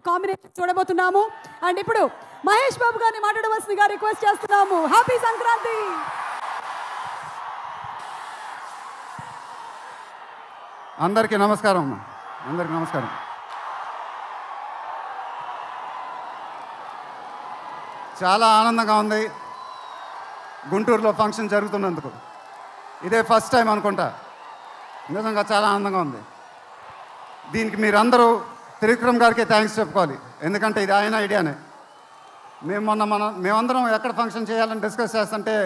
Combination చూడబోతున్నాము. And ఇప్పుడు మహేష్ బాబు గారిని మాట్లాడవలసిందిగా రిక్వెస్ట్ చేస్తున్నాము. హ్యాపీ సంక్రాంతి. అందరికీ నమస్కారం. అందరికీ నమస్కారం. చాలా ఆనందంగా ఉంది గుంటూరులో ఫంక్షన్ జరుగుతున్నందుకు. ఇదే ఫస్ట్ టైం అనుకుంటా. నిజంగా చాలా ఆనందంగా ఉంది. దీనికి మీరందరూ త్రివిక్రమ్ గారికి థ్యాంక్స్ చెప్పుకోవాలి. ఎందుకంటే ఇది ఆయన ఐడియానే. మేమందరం ఎక్కడ ఫంక్షన్ చేయాలని డిస్కస్ చేస్తుంటే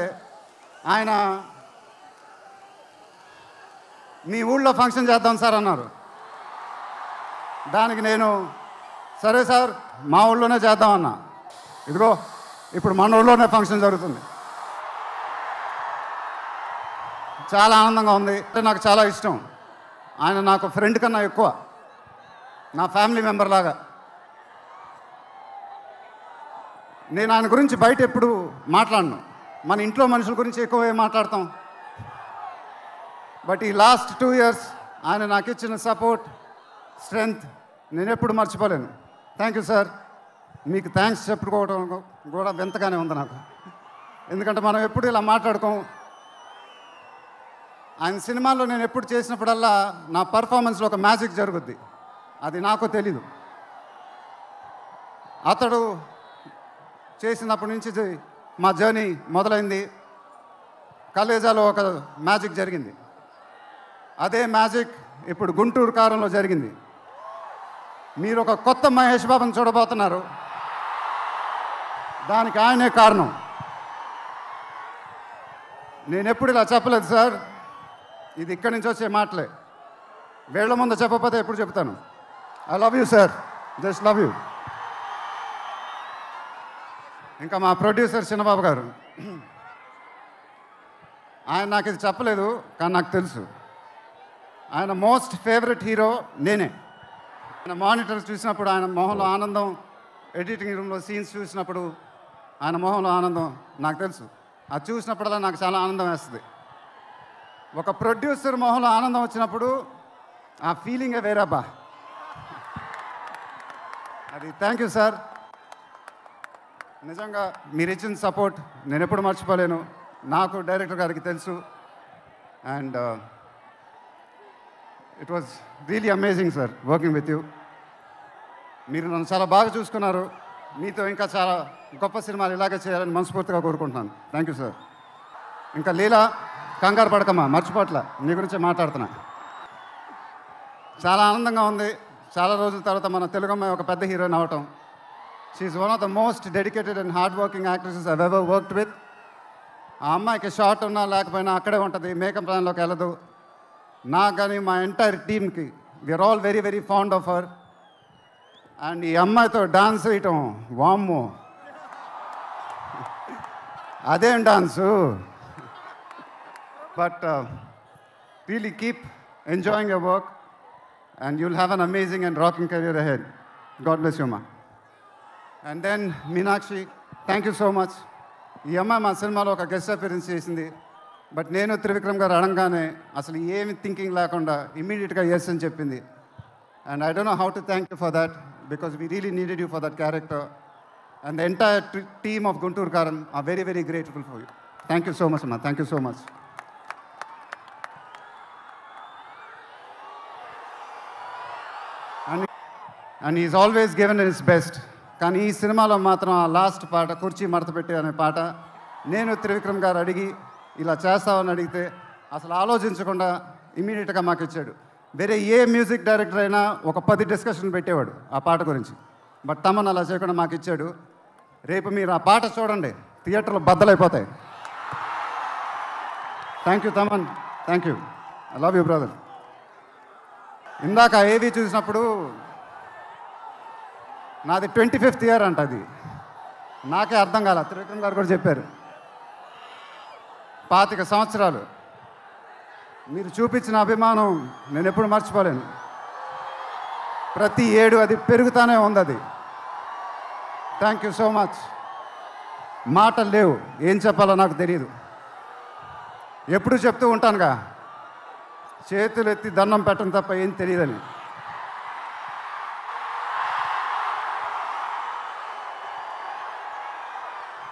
ఆయన మీ ఊళ్ళో ఫంక్షన్ చేద్దాం సార్ అన్నారు. దానికి నేను సరే సార్ మా ఊళ్ళోనే చేద్దామన్నా. ఇదిగో ఇప్పుడు మన ఊళ్ళోనే ఫంక్షన్ జరుగుతుంది. చాలా ఆనందంగా ఉంది. అంటే నాకు చాలా ఇష్టం. ఆయన నాకు ఫ్రెండ్ కన్నా ఎక్కువ, నా ఫ్యామిలీ మెంబర్ లాగా. నేను ఆయన గురించి బయట ఎప్పుడు మాట్లాడను. మన ఇంట్లో మనుషుల గురించి ఎక్కువ మాట్లాడతాం. బట్ ఈ లాస్ట్ 2 years ఆయన నాకు ఇచ్చిన సపోర్ట్, స్ట్రెంగ్త్ నేను ఎప్పుడు మర్చిపోలేను. Thank you sir. మీకు థ్యాంక్స్ చెప్పుకోవడం కూడా వింతగానే ఉంది నాకు. ఎందుకంటే మనం ఎప్పుడు ఇలా మాట్లాడుకోం. ఆయన సినిమాల్లో నేను ఎప్పుడు చేసినప్పుడల్లా నా పర్ఫార్మెన్స్లో ఒక మ్యాజిక్ జరుగుద్ది. అది నాకు తెలీదు. అతడు చేసినప్పటి నుంచి మా జర్నీ మొదలైంది. కలేజాలో ఒక మ్యాజిక్ జరిగింది. అదే మ్యాజిక్ ఇప్పుడు గుంటూరు కారంలో జరిగింది. మీరు ఒక కొత్త మహేష్ బాబుని చూడబోతున్నారు. దానికి ఆయనే కారణం. నేను ఎప్పుడు ఇలా చెప్పలేదు సార్. ఇది ఇక్కడి నుంచి వచ్చే మాటలే. వేళ్ల ముందు చెప్పకపోతే ఎప్పుడు చెప్తాను. I love you sir. Just love you. ఇంకా మా ప్రొడ్యూసర్ చిన్నబాబు గారు, ఆయన నాకు ఇది చెప్పలేదు కానీ నాకు తెలుసు. ఆయన మోస్ట్ ఫేవరెట్ హీరో నేనే. ఆయన మానిటర్స్ చూసినప్పుడు ఆయన మొహంలో ఆనందం, ఎడిటింగ్ రూమ్లో సీన్స్ చూసినప్పుడు ఆయన మొహంలో ఆనందం నాకు తెలుసు. అది చూసినప్పుడల్లా నాకు చాలా ఆనందం వేస్తుంది. ఒక ప్రొడ్యూసర్ మొహంలో ఆనందం వచ్చినప్పుడు ఆ ఫీలింగే వేరబ్బా. అది థ్యాంక్ యూ సార్. నిజంగా మీరు ఇచ్చిన సపోర్ట్ నేను ఎప్పుడు మర్చిపోలేను. నాకు డైరెక్టర్ గారికి తెలుసు. And it was really amazing sir working with you. మీరు నన్ను చాలా బాగా చూసుకున్నారు. మీతో ఇంకా చాలా గొప్ప సినిమాలు ఇలాగే చేయాలని మనస్ఫూర్తిగా కోరుకుంటున్నాను. Thank you sir. ఇంకా లీలా, కంగారు పడకమ్మా, మర్చిపోట్ల, నీ గురించి మాట్లాడుతున్నా. చాలా ఆనందంగా ఉంది. చాలా రోజుల తర్వాత మన తెలుగు అమ్మాయి ఒక పెద్ద హీరోయిన్ అవ్వటం. She's one of the most dedicated and hard working actresses I've ever worked with. ఆ అమ్మాయికి షార్ట్ ఉన్నా లేకపోయినా అక్కడే ఉంటుంది, మేకప్ ప్లాన్లోకి వెళ్ళదు. నాకు కానీ మా ఎంటైర్ టీమ్కి we are all very very fond of her. And ఈ అమ్మాయితో డాన్స్ వేయటం, వామ్మో అదేం dance. But really keep enjoying your work and you'll have an amazing and rocking career ahead. God bless you, ma. And then Meenakshi, thank you so much. ఈ అమ్మాయి మా సినిమాలో ఒక గెస్ట్ అపియరెన్స్ చేసింది. బట్ నేను త్రివిక్రమ్ గారు అడగానే అసలు ఏమి థింకింగ్ లేకుండా ఇమ్మీడియట్గా ఎస్ అని చెప్పింది. And I don't know how to thank you for that because we really needed you for that character. And the entire team of Guntur Kaaram are very very grateful for you. Thank you so much, అమ్మా. Thank you so much. And is always given his best. కానీ ఈ సినిమాలో మాత్రం ఆ last పాట, కుర్చీ మడతపెట్టి అనే పాట, నేను త్రివిక్రమ్ గారు అడిగి ఇలా చేస్తామని అడిగితే అసలు ఆలోచించకుండా ఇమీడియట్గా మాకు ఇచ్చాడు. వేరే ఏ మ్యూజిక్ డైరెక్టర్ అయినా ఒక 10 డిస్కషన్ పెట్టేవాడు ఆ పాట గురించి. బట్ తమన్ అలా చేయకుండా మాకు ఇచ్చాడు. రేపు మీరు ఆ పాట చూడండి, థియేటర్లో బద్దలైపోతాయి. Thank you Thaman. Thank you. I love you brother. ఇందాక ఏవి చూసినప్పుడు నాది 25th year అంట. అది నాకే అర్థం కాల. త్రివిక్రమ్ గారు కూడా చెప్పారు 25 సంవత్సరాలు. మీరు చూపించిన అభిమానం నేను ఎప్పుడు మర్చిపోలేను. ప్రతి ఏడు అది పెరుగుతూనే ఉంది. అది థ్యాంక్ యూ సో మచ్. మాటలు లేవు, ఏం చెప్పాలో నాకు తెలియదు. ఎప్పుడు చెప్తూ ఉంటానుగా, చేతులు ఎత్తి దండం పెట్టడం తప్ప ఏం తెలియదని.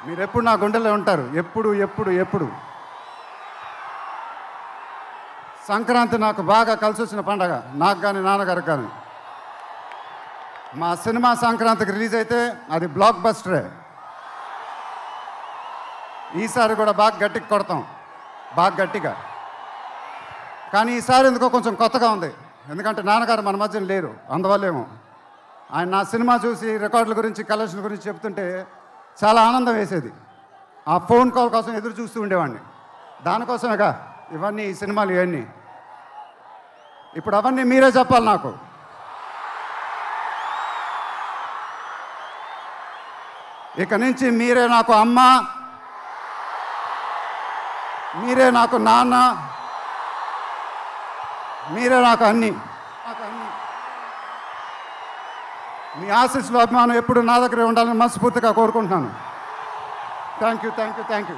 మీరు ఎప్పుడు నా గుండెలో ఉంటారు, ఎప్పుడు ఎప్పుడు ఎప్పుడు. సంక్రాంతి నాకు బాగా కలిసి వచ్చిన పండగ, నాకు కానీ నాన్నగారికి కానీ. మా సినిమా సంక్రాంతికి రిలీజ్ అయితే అది బ్లాక్ బస్టరే. ఈసారి కూడా బాగా గట్టిగా కొడతాం, బాగా గట్టిగా. కానీ ఈసారి ఎందుకో కొంచెం కొత్తగా ఉంది, ఎందుకంటే నాన్నగారు మన మధ్యన లేరు, అందువల్లేమో. ఆయన నా సినిమా చూసి రికార్డుల గురించి కలెక్షన్ గురించి చెప్తుంటే చాలా ఆనందం వేసేది. ఆ ఫోన్ కాల్ కోసం ఎదురు చూస్తూ ఉండేవాడిని. దానికోసమేగా ఇవన్నీ, ఈ సినిమాలు ఇవన్నీ. ఇప్పుడు అవన్నీ మీరే చెప్పాలి నాకు. ఇక నుంచి మీరే నాకు అమ్మ, మీరే నాకు నాన్న, మీరే నాకు అన్నీ. మీ ఆశీస్సులు, అభిమానం ఎప్పుడు నా దగ్గరే ఉండాలని మనస్ఫూర్తిగా కోరుకుంటున్నాను. Thank you, thank you, thank you.